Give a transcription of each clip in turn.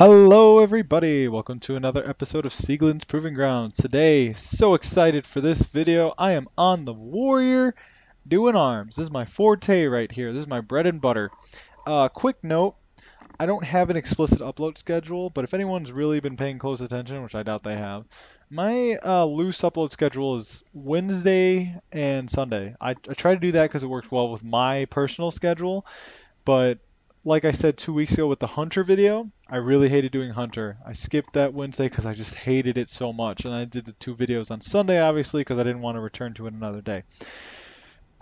Hello everybody, welcome to another episode of Sieglin's Proving Grounds. Today, so excited for this video. I am on the Warrior doing arms. This is my forte right here. This is my bread and butter. Quick note, I don't have an explicit upload schedule, but if anyone's really been paying close attention, which I doubt they have, my loose upload schedule is Wednesday and Sunday. I try to do that because it works well with my personal schedule. But like I said 2 weeks ago with the Hunter video, I really hated doing Hunter. I skipped that Wednesday because I just hated it so much. And I did the two videos on Sunday, obviously, because I didn't want to return to it another day.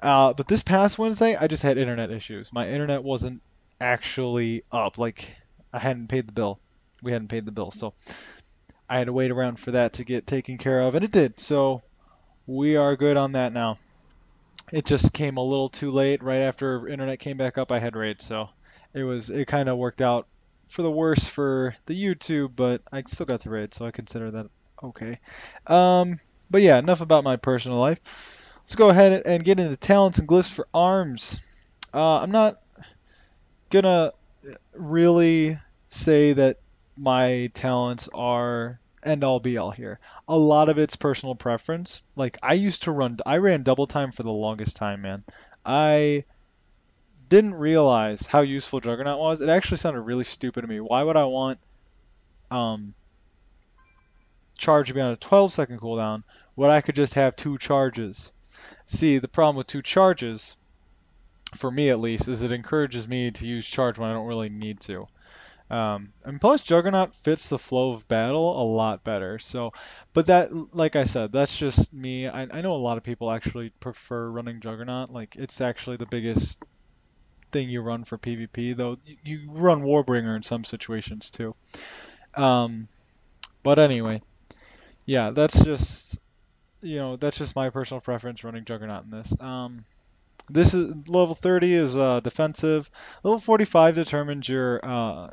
But this past Wednesday, I just had internet issues. My internet wasn't actually up. Like, I hadn't paid the bill. We hadn't paid the bill. So I had to wait around for that to get taken care of. And it did. So we are good on that now. It just came a little too late. Right after internet came back up, I had raid. So it kind of worked out for the worse for the YouTube, but I still got to raid, so I consider that okay. But yeah, enough about my personal life. Let's go ahead and get into talents and glyphs for arms. I'm not gonna really say that my talents are end all be all here. A lot of it's personal preference. Like I ran double time for the longest time, man. I didn't realize how useful Juggernaut was. It actually sounded really stupid to me. Why would I want um, charge to be on a 12-second cooldown when I could just have two charges? See, the problem with two charges, for me at least, is it encourages me to use charge when I don't really need to. And plus, Juggernaut fits the flow of battle a lot better. So, but that, like I said, that's just me. I know a lot of people actually prefer running Juggernaut. Like, it's actually the biggest thing you run for PvP, though you run Warbringer in some situations too. Um, but anyway, yeah, that's just my personal preference running Juggernaut in this. This is level 30 is defensive. Level 45 determines your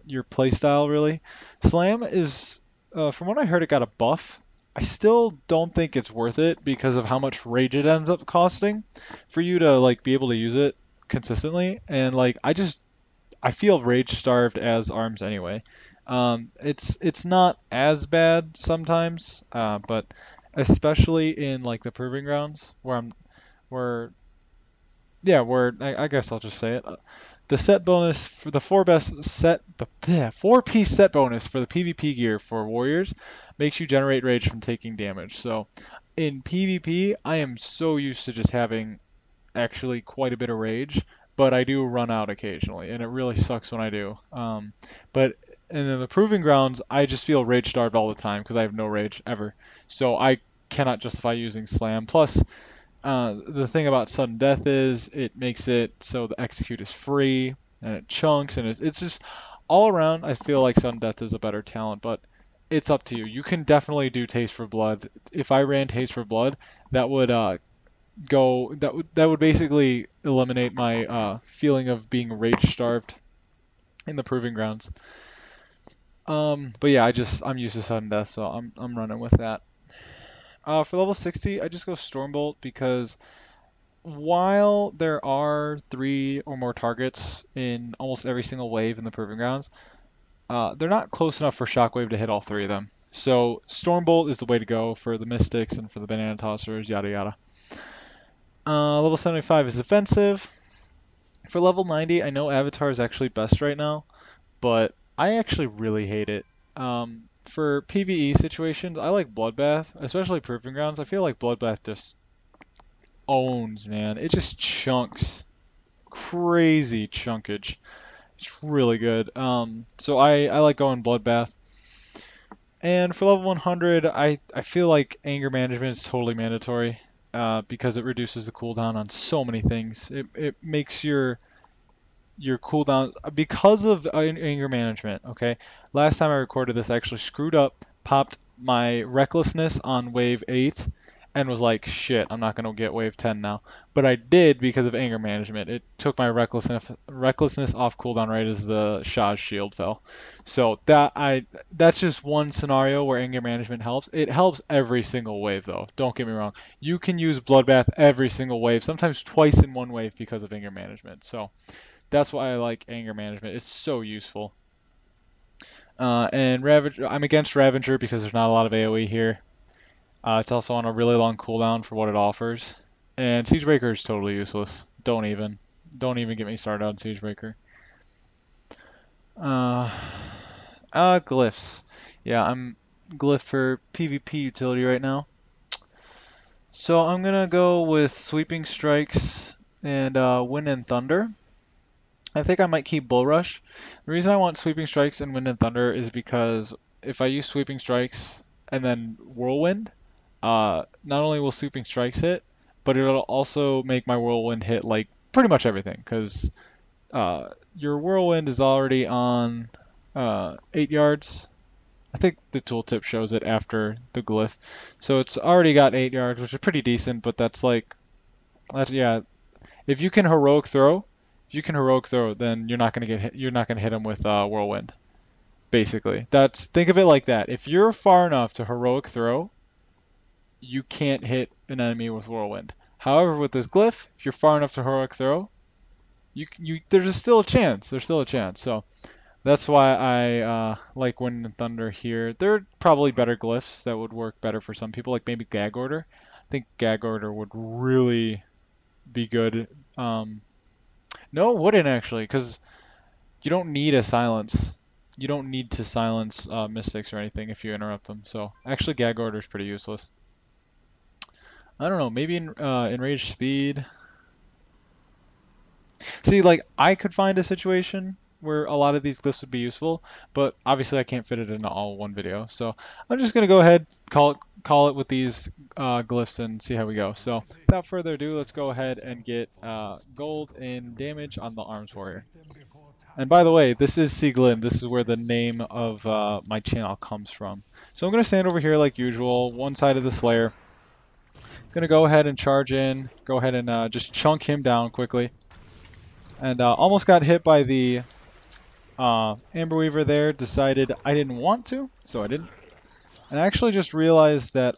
playstyle really. Slam is from what I heard it got a buff. I still don't think it's worth it because of how much rage it ends up costing for you to like be able to use it consistently. And like I feel rage starved as arms anyway. It's not as bad sometimes, but especially in like the proving grounds where I guess I'll just say it. The set bonus for the four-piece set bonus for the PvP gear for warriors makes you generate rage from taking damage. So in PvP, I am so used to just having actually quite a bit of rage, but I do run out occasionally, and it really sucks when I do. But and in the proving grounds, I just feel rage starved all the time because I have no rage ever. So I cannot justify using slam. Plus, the thing about sudden death is it makes it so the execute is free and it chunks and it's just all around. I feel like sudden death is a better talent, but it's up to you. You can definitely do taste for blood. If I ran taste for blood, that would that would basically eliminate my feeling of being rage starved in the proving grounds. But yeah, I'm used to sudden death, so I'm running with that. For level 60, I just go Stormbolt because while there are 3 or more targets in almost every single wave in the proving grounds, they're not close enough for Shockwave to hit all 3 of them. So Stormbolt is the way to go for the Mystics and for the Banana Tossers, yada yada. Level 75 is defensive. For level 90, I know Avatar is actually best right now, but I actually really hate it. For PvE situations, I like Bloodbath, especially Proving Grounds. I feel like Bloodbath just owns, man. It just chunks. Crazy chunkage. It's really good. So I like going Bloodbath. And for level 100, I feel like Anger Management is totally mandatory because it reduces the cooldown on so many things. It makes your cooldown because of anger management. Okay, last time I recorded this, I actually screwed up, popped my recklessness on wave 8, and was like, shit, I'm not gonna get wave 10 now. But I did because of anger management. It took my recklessness off cooldown right as the Shah's shield fell. So that's just one scenario where anger management helps. It helps every single wave though. Don't get me wrong. You can use Bloodbath every single wave, sometimes twice in one wave because of anger management. So that's why I like anger management. It's so useful. And I'm against Ravager because there's not a lot of AoE here. It's also on a really long cooldown for what it offers. And Siegebreaker is totally useless. Don't even get me started on Siegebreaker. Uh, Glyphs. Yeah, I'm glyph for PvP utility right now. So I'm gonna go with Sweeping Strikes and Wind and Thunder. I think I might keep Bull Rush. The reason I want Sweeping Strikes and Wind and Thunder is because if I use Sweeping Strikes and then Whirlwind, not only will Sweeping Strikes hit, but it'll also make my Whirlwind hit like pretty much everything, because your Whirlwind is already on 8 yards. I think the tooltip shows it after the glyph. So it's already got 8 yards, which is pretty decent, but yeah. If you can heroic throw, then you're not gonna get hit, you're not gonna hit him with whirlwind. Basically, think of it like that. If you're far enough to heroic throw, you can't hit an enemy with whirlwind. However, with this glyph, if you're far enough to heroic throw, there's still a chance. There's still a chance. So that's why I like Wind and Thunder here. There are probably better glyphs that would work better for some people, like maybe Gag Order. I think Gag Order would really be good. No, it wouldn't actually, because you don't need a silence. You don't need to silence mystics or anything if you interrupt them. So actually, Gag Order is pretty useless. I don't know. Maybe in Enraged Speed. See, like I could find a situation where a lot of these glyphs would be useful, but obviously I can't fit it into all one video. So I'm just gonna go ahead, call it with these glyphs and see how we go. So without further ado, let's go ahead and get gold in damage on the Arms Warrior. And by the way, this is Sieglin. This is where the name of my channel comes from. So I'm gonna stand over here like usual, one side of the Slayer. Gonna go ahead and charge in. Go ahead and just chunk him down quickly. And almost got hit by the Amber Weaver there. Decided I didn't want to, so I didn't. And I actually just realized that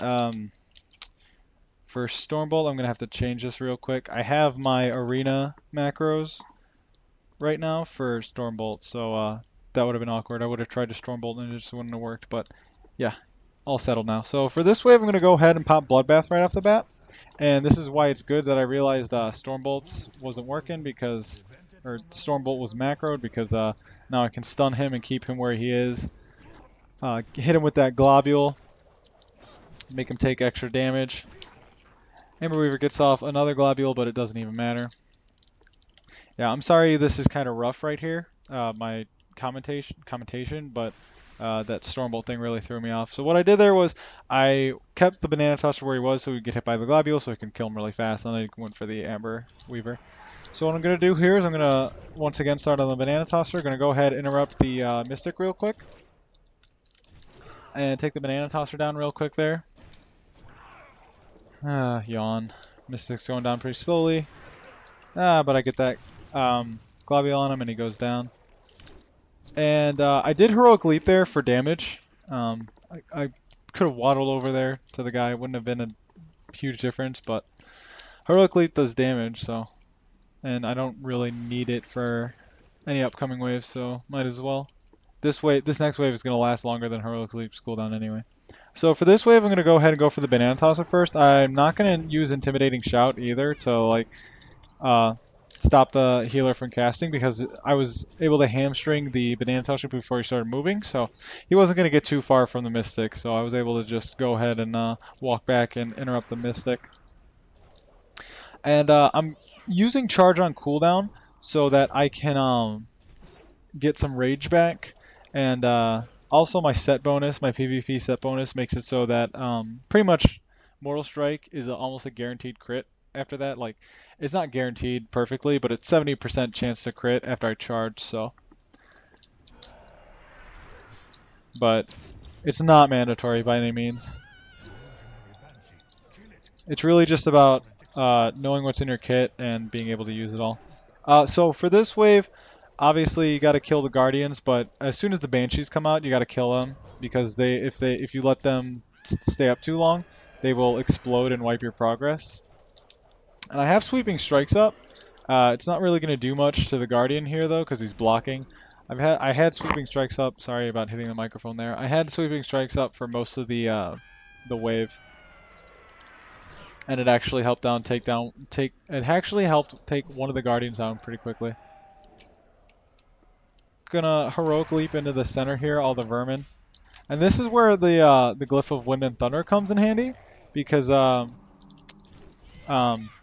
for Stormbolt, I'm going to have to change this real quick. I have my arena macros right now for Stormbolt, so that would have been awkward. I would have tried to Stormbolt and it just wouldn't have worked, but yeah, all settled now. So for this wave, I'm going to go ahead and pop Bloodbath right off the bat. And this is why it's good that I realized Stormbolts wasn't working or Stormbolt was macroed, because now I can stun him and keep him where he is. Hit him with that globule, make him take extra damage. Amber Weaver gets off another globule, but it doesn't even matter. Yeah, I'm sorry this is kind of rough right here, my commentation, but that Stormbolt thing really threw me off. So what I did there was I kept the Banana Tosser where he was so he could get hit by the globule so I can kill him really fast, and then I went for the Amber Weaver. So what I'm going to do here is I'm going to once again start on the Banana Tosser. Going to go ahead and interrupt the Mystic real quick. And take the Banana Tosser down real quick there. Yawn. Mystic's going down pretty slowly. But I get that globule on him and he goes down. And I did Heroic Leap there for damage. I could have waddled over there to the guy. It wouldn't have been a huge difference, but Heroic Leap does damage, so... And I don't really need it for any upcoming waves, so might as well. This next wave is going to last longer than Heroic Leap's cooldown anyway. So for this wave, I'm going to go ahead and go for the Banana Tosser first. I'm not going to use Intimidating Shout either to like stop the healer from casting, because I was able to hamstring the Banana Tosser before he started moving, so he wasn't going to get too far from the Mystic, so I was able to just go ahead and walk back and interrupt the Mystic. And I'm using Charge on cooldown so that I can get some rage back, and also my set bonus, my PvP set bonus, makes it so that pretty much Mortal Strike is almost a guaranteed crit after that. Like, it's not guaranteed perfectly, but it's 70% chance to crit after I charge, so. But it's not mandatory by any means. It's really just about knowing what's in your kit and being able to use it all. So for this wave, obviously you got to kill the Guardians, but as soon as the Banshees come out, you got to kill them, because if you let them stay up too long, they will explode and wipe your progress. And I have Sweeping Strikes up. It's not really going to do much to the Guardian here though, because he's blocking. I had sweeping strikes up. Sorry about hitting the microphone there. I had sweeping strikes up for most of the wave, and it actually helped take it actually helped take one of the guardians down pretty quickly. Gonna heroic leap into the center here, all the vermin, and this is where the glyph of wind and thunder comes in handy, because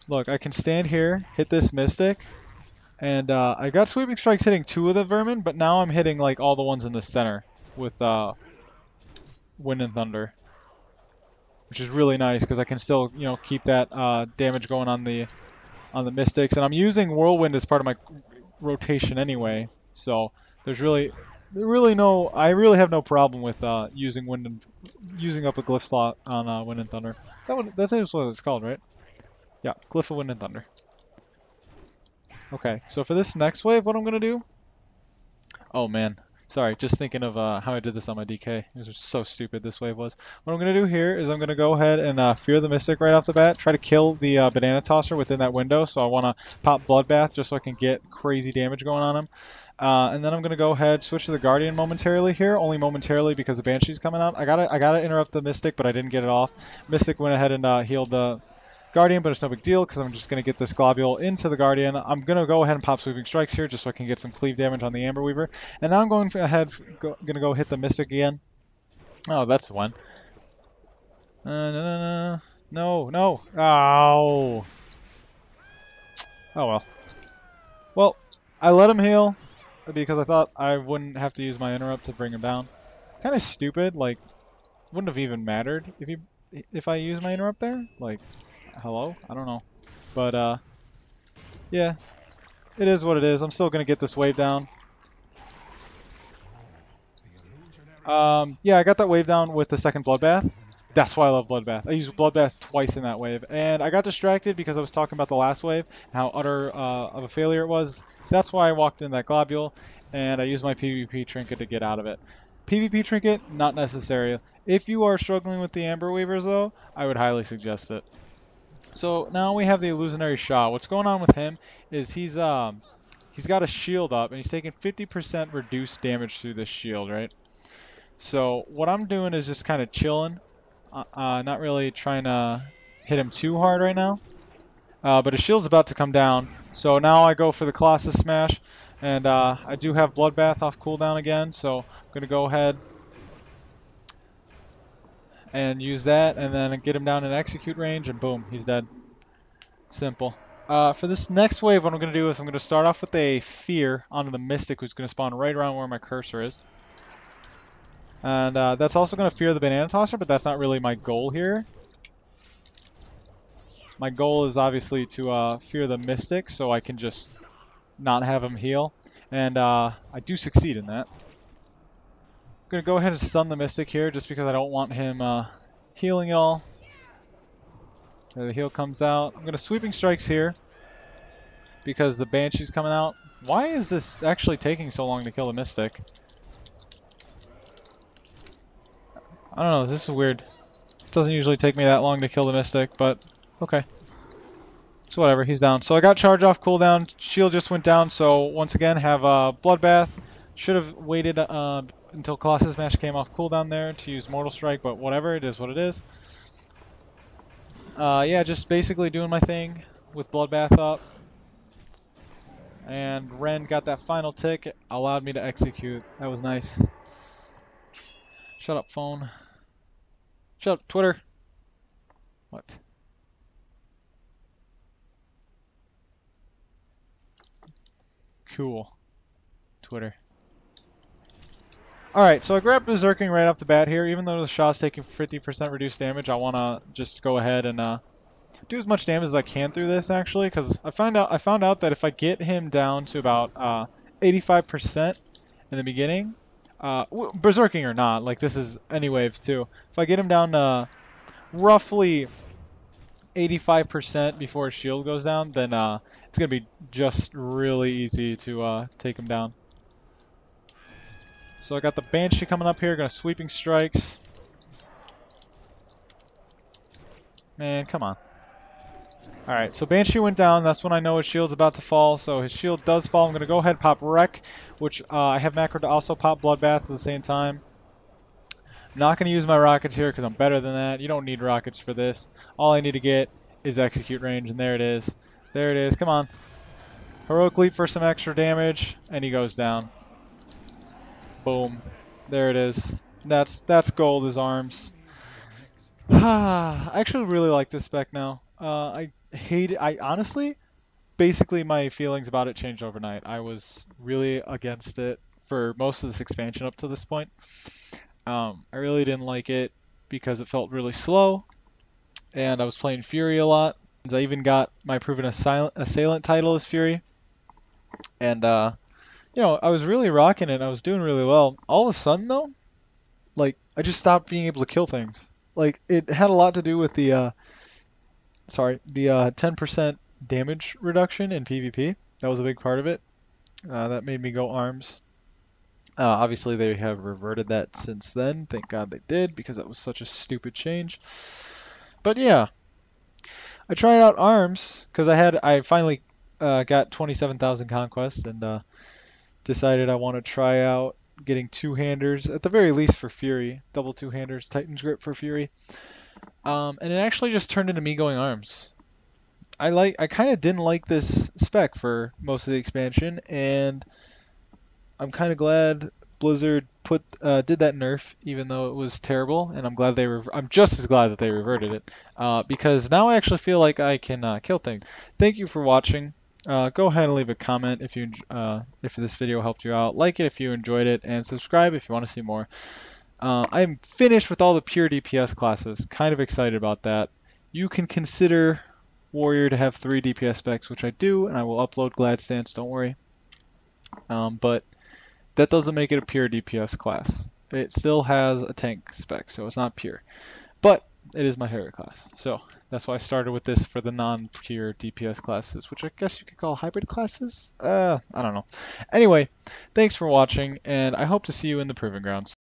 look, I can stand here, hit this mystic. And I got sweeping strikes hitting 2 of the vermin, but now I'm hitting like all the ones in the center with wind and thunder, which is really nice because I can still, you know, keep that damage going on the mystics. And I'm using whirlwind as part of my rotation anyway, so there's really I really have no problem with using up a glyph slot on wind and thunder. That's what it's called, right? Yeah, glyph of wind and thunder. Okay, so for this next wave, what I'm going to do... Oh, man. Sorry, just thinking of how I did this on my DK. It was so stupid, this wave was. What I'm going to do here is I'm going to go ahead and Fear the Mystic right off the bat. Try to kill the Banana Tosser within that window. So I want to pop Bloodbath just so I can get crazy damage going on him. And then I'm going to go ahead, switch to the Guardian momentarily here. Only momentarily because the Banshee's coming out. I gotta interrupt the Mystic, but I didn't get it off. Mystic went ahead and healed the Guardian, but it's no big deal because I'm just going to get this globule into the Guardian. I'm going to go ahead and pop Sweeping Strikes here just so I can get some cleave damage on the Amber Weaver. And now I'm going to go hit the Mystic again. Oh, that's one. No. Ow. Oh, well. Well, I let him heal because I thought I wouldn't have to use my interrupt to bring him down. Kind of stupid. Like, wouldn't have even mattered if I used my interrupt there. Like... Hello? I don't know. But, yeah. It is what it is. I'm still going to get this wave down. Yeah, I got that wave down with the second Bloodbath. That's why I love Bloodbath. I used Bloodbath twice in that wave. And I got distracted because I was talking about the last wave, how utter of a failure it was. That's why I walked in that globule, and I used my PvP trinket to get out of it. PvP trinket, not necessary. If you are struggling with the Amber Weavers, though, I would highly suggest it. So now we have the Illusionary Shah. What's going on with him is he's got a shield up and he's taking 50% reduced damage through this shield, right? So what I'm doing is just kind of chilling, not really trying to hit him too hard right now. But his shield's about to come down, so now I go for the Colossus Smash, and I do have Bloodbath off cooldown again, so I'm gonna go ahead and use that, and then get him down in execute range, and boom, he's dead. Simple. For this next wave, what I'm going to do is I'm going to start off with a Fear onto the Mystic, who's going to spawn right around where my cursor is. And that's also going to Fear the Banana Tosser, but that's not really my goal here. My goal is obviously to Fear the Mystic, so I can just not have him heal. And I do succeed in that. I'm going to go ahead and stun the Mystic here just because I don't want him healing at all. Okay, the heal comes out. I'm going to Sweeping Strikes here because the Banshee's coming out. Why is this actually taking so long to kill the Mystic? I don't know, this is weird. It doesn't usually take me that long to kill the Mystic, but okay. So whatever, he's down. So I got charge off cooldown. Shield just went down, so once again have Bloodbath. Should have waited until Colossus Smash came off cooldown there to use Mortal Strike, but whatever, it is what it is. Yeah, just basically doing my thing with Bloodbath up. And Ren got that final tick, allowed me to execute. That was nice. Shut up, phone. Shut up, Twitter. What? Cool. Twitter. Alright, so I grabbed Berserking right off the bat here. Even though the shot's taking 50% reduced damage, I want to just go ahead and do as much damage as I can through this, actually, because I found out that if I get him down to about 85% in the beginning, Berserking or not, like this is any wave too, if I get him down to roughly 85% before his shield goes down, then it's going to be just really easy to take him down. So I got the Banshee coming up here, gonna Sweeping Strikes. Man, come on. Alright, so Banshee went down. That's when I know his shield's about to fall. So his shield does fall. I'm going to go ahead and pop Wreck, which I have macro to also pop Bloodbath at the same time. I'm not going to use my rockets here because I'm better than that. You don't need rockets for this. All I need to get is execute range, and there it is. There it is. Come on. Heroic Leap for some extra damage, and he goes down. Boom. There it is. That's gold as arms. I actually really like this spec now. I hate it. I honestly, basically my feelings about it changed overnight. I was really against it for most of this expansion up to this point. I really didn't like it because it felt really slow, and I was playing Fury a lot. I even got my proven assailant title as Fury, and you know, I was really rocking it. I was doing really well. All of a sudden, though, like I just stopped being able to kill things. Like it had a lot to do with the 10% damage reduction in PvP. That was a big part of it. That made me go arms. Obviously, they have reverted that since then. Thank God they did, because that was such a stupid change. But yeah, I tried out arms because I finally got 27,000 conquests and decided I want to try out getting two-handers at the very least for Fury, double two-handers, Titan's Grip for Fury. And it actually just turned into me going arms. I kind of didn't like this spec for most of the expansion, and I'm kind of glad Blizzard did that nerf, even though it was terrible. And I'm just as glad that they reverted it, because now I actually feel like I can kill things. Thank you for watching. Go ahead and leave a comment if this video helped you out. Like it if you enjoyed it, and subscribe if you want to see more. I'm finished with all the pure DPS classes. Kind of excited about that. You can consider Warrior to have 3 DPS specs, which I do, and I will upload Glad Stance, don't worry. But that doesn't make it a pure DPS class. It still has a tank spec, so it's not pure. But it is my hero class. So that's why I started with this for the non-pure DPS classes, which I guess you could call hybrid classes? I don't know. Anyway, thanks for watching, and I hope to see you in the Proving Grounds.